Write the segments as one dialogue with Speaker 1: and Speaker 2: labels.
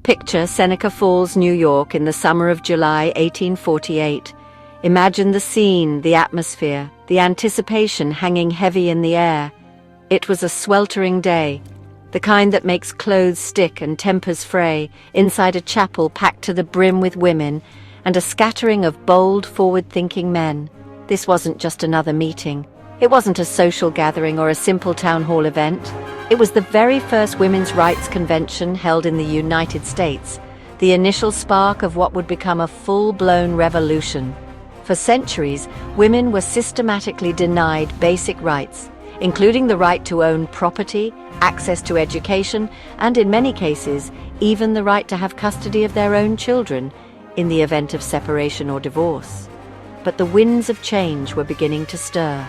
Speaker 1: Picture Seneca Falls, New York in the summer of July 1848. Imagine the scene, the atmosphere, the anticipation hanging heavy in the air. It was a sweltering day, the kind that makes clothes stick and tempers fray, inside a chapel packed to the brim with women and a scattering of bold, forward-thinking men. This wasn't just another meeting. It wasn't a social gathering or a simple town hall event. It was the very first women's rights convention held in the United States, the initial spark of what would become a full-blown revolution. For centuries, women were systematically denied basic rights, including the right to own property, access to education, and in many cases, even the right to have custody of their own children in the event of separation or divorce. But the winds of change were beginning to stir.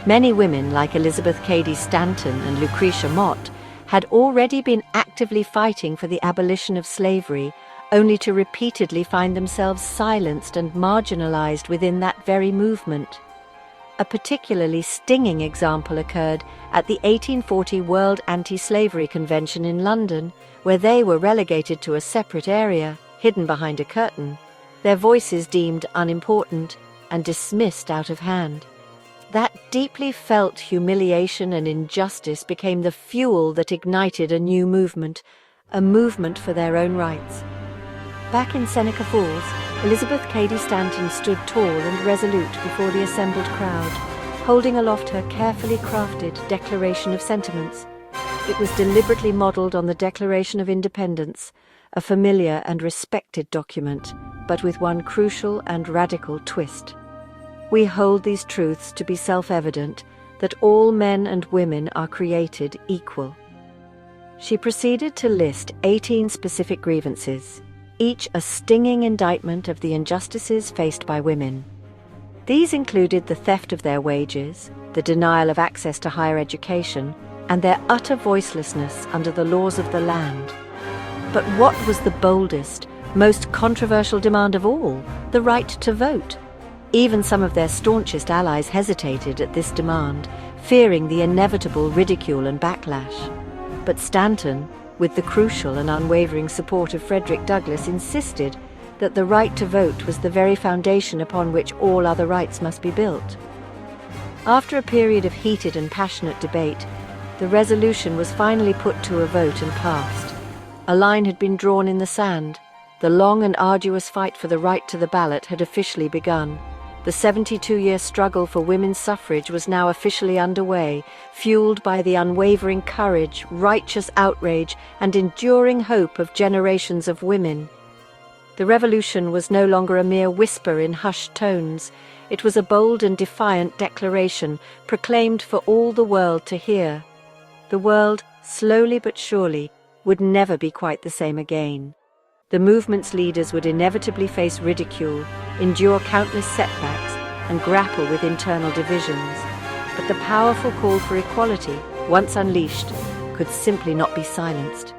Speaker 1: Many women, like Elizabeth Cady Stanton and Lucretia Mott, had already been actively fighting for the abolition of slavery, only to repeatedly find themselves silenced and marginalized within that very movement. A particularly stinging example occurred at the 1840 World Anti-Slavery Convention in London, where they were relegated to a separate area, hidden behind a curtain, their voices deemed unimportant and dismissed out of hand. That deeply felt humiliation and injustice became the fuel that ignited a new movement, a movement for their own rights. Back in Seneca Falls, Elizabeth Cady Stanton stood tall and resolute before the assembled crowd, holding aloft her carefully crafted Declaration of Sentiments. It was deliberately modeled on the Declaration of Independence, a familiar and respected document, but with one crucial and radical twist. We hold these truths to be self-evident, that all men and women are created equal. She proceeded to list 18 specific grievances, each a stinging indictment of the injustices faced by women. These included the theft of their wages, the denial of access to higher education, and their utter voicelessness under the laws of the land. But what was the boldest, most controversial demand of all? The right to vote. Even some of their staunchest allies hesitated at this demand, fearing the inevitable ridicule and backlash. But Stanton, with the crucial and unwavering support of Frederick Douglass, insisted that the right to vote was the very foundation upon which all other rights must be built. After a period of heated and passionate debate, the resolution was finally put to a vote and passed. A line had been drawn in the sand. The long and arduous fight for the right to the ballot had officially begun. The 72-year struggle for women's suffrage was now officially underway, fueled by the unwavering courage, righteous outrage, and enduring hope of generations of women. The revolution was no longer a mere whisper in hushed tones. It was a bold and defiant declaration, proclaimed for all the world to hear. The world, slowly but surely, would never be quite the same again. The movement's leaders would inevitably face ridicule, endure countless setbacks, and grapple with internal divisions. But the powerful call for equality, once unleashed, could simply not be silenced.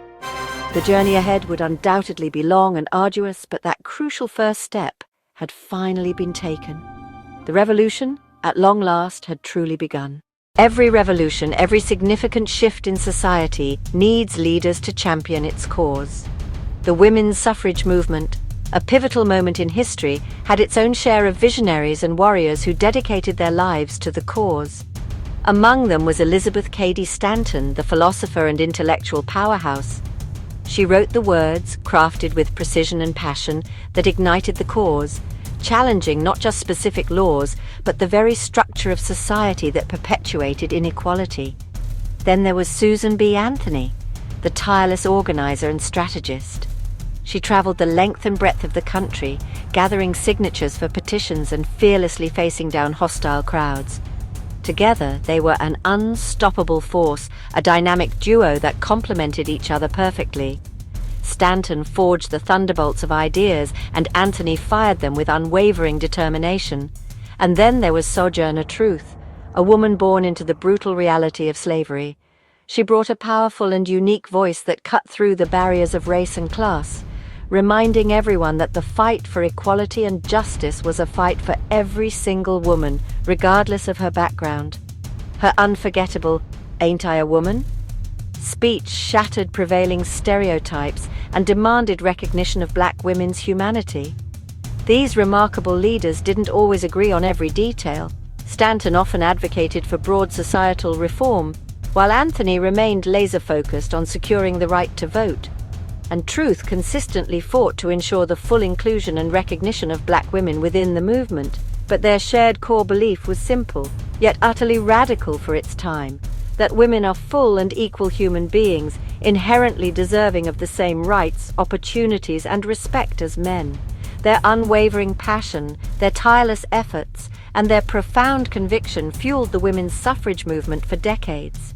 Speaker 1: The journey ahead would undoubtedly be long and arduous, but that crucial first step had finally been taken. The revolution, at long last, had truly begun. Every revolution, every significant shift in society needs leaders to champion its cause. The women's suffrage movement, a pivotal moment in history, had its own share of visionaries and warriors who dedicated their lives to the cause. Among them was Elizabeth Cady Stanton, the philosopher and intellectual powerhouse. She wrote the words, crafted with precision and passion, that ignited the cause, challenging not just specific laws, but the very structure of society that perpetuated inequality. Then there was Susan B. Anthony, the tireless organizer and strategist. She traveled the length and breadth of the country, gathering signatures for petitions and fearlessly facing down hostile crowds. Together, they were an unstoppable force, a dynamic duo that complemented each other perfectly. Stanton forged the thunderbolts of ideas, and Anthony fired them with unwavering determination. And then there was Sojourner Truth, a woman born into the brutal reality of slavery. She brought a powerful and unique voice that cut through the barriers of race and class, reminding everyone that the fight for equality and justice was a fight for every single woman, regardless of her background. Her unforgettable "Ain't I a Woman?" speech shattered prevailing stereotypes and demanded recognition of black women's humanity. These remarkable leaders didn't always agree on every detail. Stanton often advocated for broad societal reform, while Anthony remained laser-focused on securing the right to vote. And Truth consistently fought to ensure the full inclusion and recognition of black women within the movement. But their shared core belief was simple, yet utterly radical for its time, that women are full and equal human beings, inherently deserving of the same rights, opportunities, and respect as men. Their unwavering passion, their tireless efforts, and their profound conviction fueled the women's suffrage movement for decades.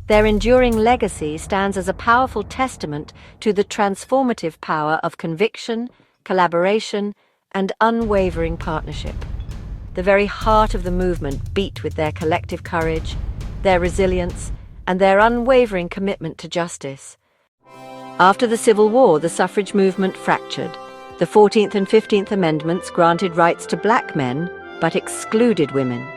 Speaker 1: Their enduring legacy stands as a powerful testament to the transformative power of conviction, collaboration, and unwavering partnership. The very heart of the movement beat with their collective courage, their resilience, and their unwavering commitment to justice. After the Civil War, the suffrage movement fractured. The 14th and 15th Amendments granted rights to black men, but excluded women.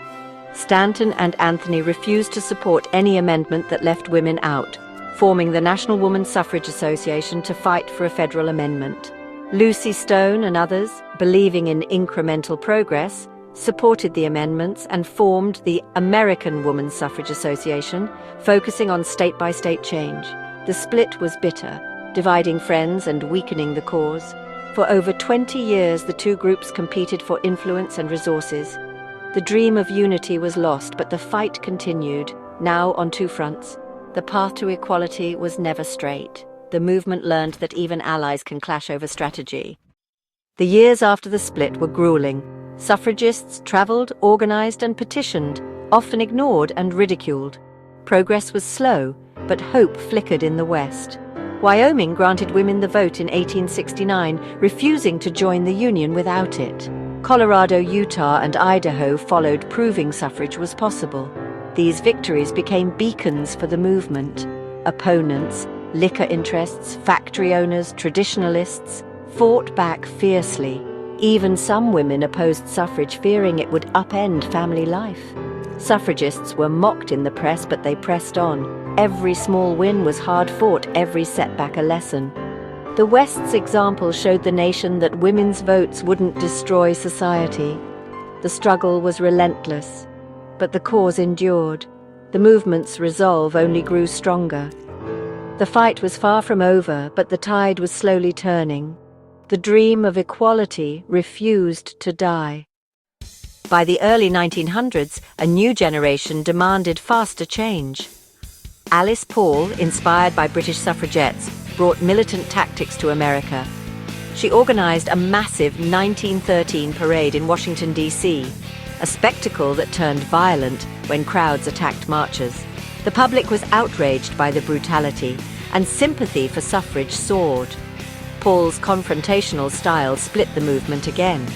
Speaker 1: Stanton and Anthony refused to support any amendment that left women out, forming the National Woman Suffrage Association to fight for a federal amendment. Lucy Stone and others, believing in incremental progress, supported the amendments and formed the American Woman Suffrage Association, focusing on state-by-state change. The split was bitter, dividing friends and weakening the cause. For over 20 years, the two groups competed for influence and resources. The dream of unity was lost, but the fight continued, now on two fronts. The path to equality was never straight. The movement learned that even allies can clash over strategy. The years after the split were grueling. Suffragists traveled, organized, and petitioned, often ignored and ridiculed. Progress was slow, but hope flickered in the West. Wyoming granted women the vote in 1869, refusing to join the Union without it. Colorado, Utah, and Idaho followed, proving suffrage was possible. These victories became beacons for the movement. Opponents, liquor interests, factory owners, traditionalists, fought back fiercely. Even some women opposed suffrage, fearing it would upend family life. Suffragists were mocked in the press, but they pressed on. Every small win was hard-fought, every setback a lesson. The West's example showed the nation that women's votes wouldn't destroy society. The struggle was relentless, but the cause endured. The movement's resolve only grew stronger. The fight was far from over, but the tide was slowly turning. The dream of equality refused to die. By the early 1900s, a new generation demanded faster change. Alice Paul, inspired by British suffragettes, brought militant tactics to America. She organized a massive 1913 parade in Washington, D.C., a spectacle that turned violent when crowds attacked marchers. The public was outraged by the brutality, and sympathy for suffrage soared. Paul's confrontational style split the movement again.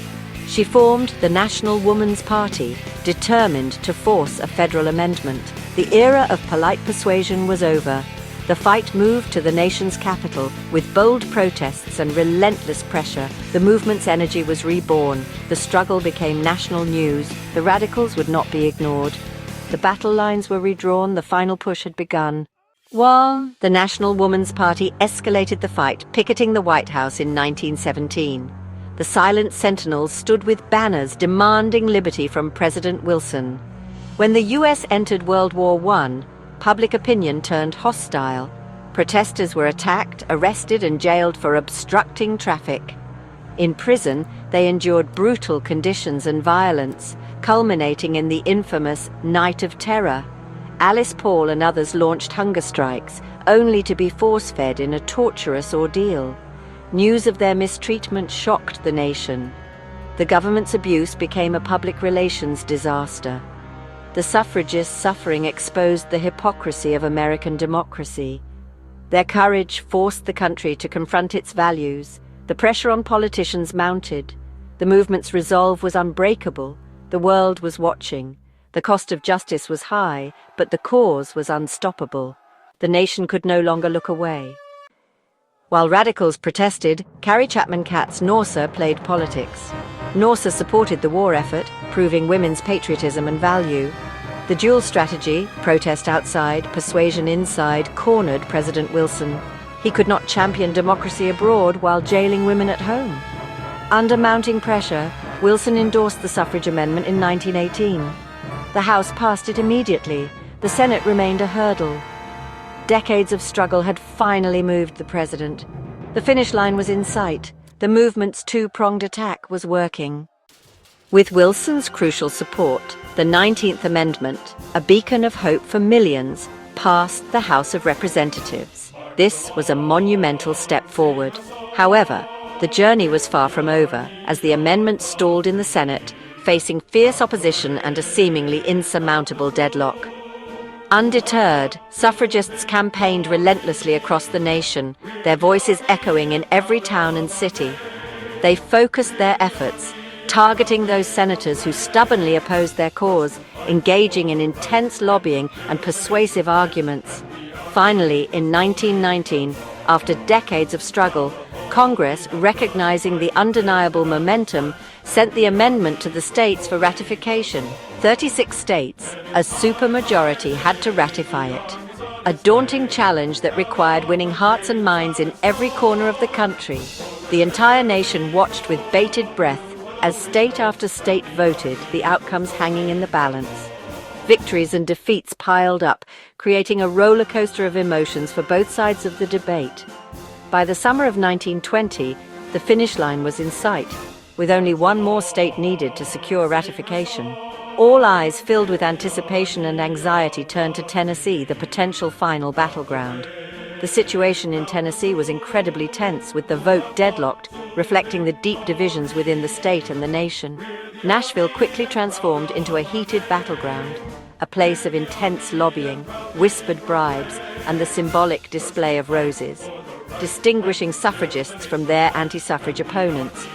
Speaker 1: She formed the National Woman's Party, determined to force a federal amendment. The era of polite persuasion was over. The fight moved to the nation's capital. With bold protests and relentless pressure, the movement's energy was reborn. The struggle became national news. The radicals would not be ignored. The battle lines were redrawn. The final push had begun. The National Woman's Party escalated the fight, picketing the White House in 1917. The silent sentinels stood with banners demanding liberty from President Wilson. When the U.S. entered World War I, public opinion turned hostile. Protesters were attacked, arrested, and jailed for obstructing traffic. In prison, they endured brutal conditions and violence, culminating in the infamous Night of Terror. Alice Paul and others launched hunger strikes, only to be force-fed in a torturous ordeal. News of their mistreatment shocked the nation. The government's abuse became a public relations disaster. The suffragists' suffering exposed the hypocrisy of American democracy. Their courage forced the country to confront its values. The pressure on politicians mounted. The movement's resolve was unbreakable. The world was watching. The cost of justice was high, but the cause was unstoppable. The nation could no longer look away. While radicals protested, Carrie Chapman Catt's Norsa played politics. Norsa supported the war effort, proving women's patriotism and value. The dual strategy, protest outside, persuasion inside, cornered President Wilson. He could not champion democracy abroad while jailing women at home. Under mounting pressure, Wilson endorsed the suffrage amendment in 1918. The House passed it immediately. The Senate remained a hurdle. Decades of struggle had finally moved the president. The finish line was in sight. The movement's two-pronged attack was working. With Wilson's crucial support, the 19th Amendment, a beacon of hope for millions, passed the House of Representatives. This was a monumental step forward. However, the journey was far from over, as the amendment stalled in the Senate, facing fierce opposition and a seemingly insurmountable deadlock. Undeterred, suffragists campaigned relentlessly across the nation, their voices echoing in every town and city. They focused their efforts, targeting those senators who stubbornly opposed their cause, engaging in intense lobbying and persuasive arguments. Finally, in 1919, after decades of struggle, Congress, recognizing the undeniable momentum, sent the amendment to the states for ratification. 36 states, a supermajority, had to ratify it. A daunting challenge that required winning hearts and minds in every corner of the country. The entire nation watched with bated breath as state after state voted, the outcomes hanging in the balance. Victories and defeats piled up, creating a roller coaster of emotions for both sides of the debate. By the summer of 1920, the finish line was in sight, with only one more state needed to secure ratification. All eyes filled with anticipation and anxiety turned to Tennessee, the potential final battleground. The situation in Tennessee was incredibly tense, with the vote deadlocked, reflecting the deep divisions within the state and the nation. Nashville quickly transformed into a heated battleground, a place of intense lobbying, whispered bribes, and the symbolic display of roses, distinguishing suffragists from their anti-suffrage opponents.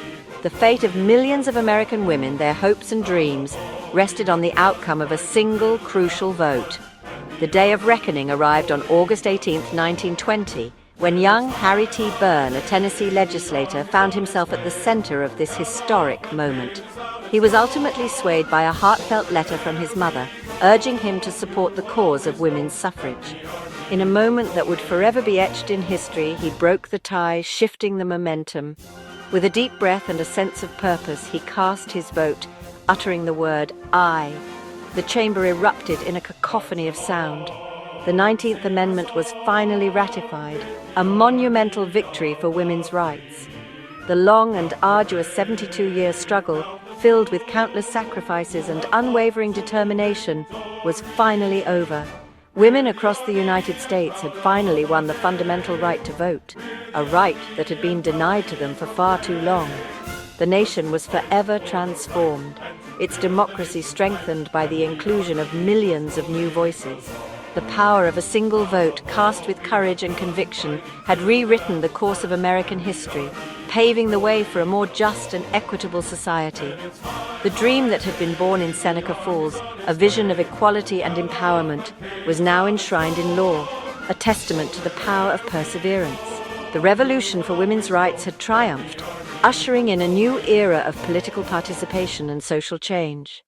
Speaker 1: The fate of millions of American women, their hopes and dreams, rested on the outcome of a single crucial vote. The day of reckoning arrived on August 18, 1920, when young Harry T. Byrne, a Tennessee legislator, found himself at the center of this historic moment. He was ultimately swayed by a heartfelt letter from his mother, urging him to support the cause of women's suffrage. In a moment that would forever be etched in history, he broke the tie, shifting the momentum. With a deep breath and a sense of purpose, he cast his vote, uttering the word, "I." The chamber erupted in a cacophony of sound. The 19th Amendment was finally ratified, a monumental victory for women's rights. The long and arduous 72-year struggle, filled with countless sacrifices and unwavering determination, was finally over. Women across the United States had finally won the fundamental right to vote, a right that had been denied to them for far too long. The nation was forever transformed, its democracy strengthened by the inclusion of millions of new voices. The power of a single vote, cast with courage and conviction, had rewritten the course of American history, paving the way for a more just and equitable society. The dream that had been born in Seneca Falls, a vision of equality and empowerment, was now enshrined in law, a testament to the power of perseverance. The revolution for women's rights had triumphed, ushering in a new era of political participation and social change.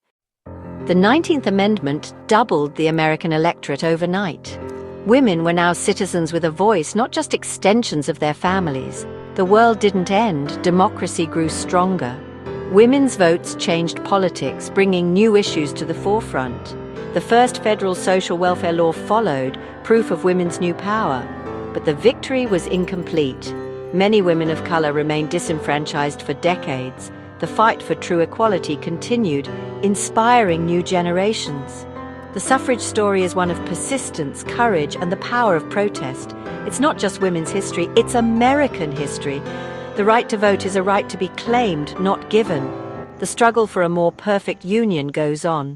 Speaker 1: The 19th Amendment doubled the American electorate overnight. Women were now citizens with a voice, not just extensions of their families. The world didn't end, democracy grew stronger. Women's votes changed politics, bringing new issues to the forefront. The first federal social welfare law followed, proof of women's new power. But the victory was incomplete. Many women of color remained disenfranchised for decades. The fight for true equality continued, inspiring new generations. The suffrage story is one of persistence, courage, and the power of protest. It's not just women's history, it's American history. The right to vote is a right to be claimed, not given. The struggle for a more perfect union goes on.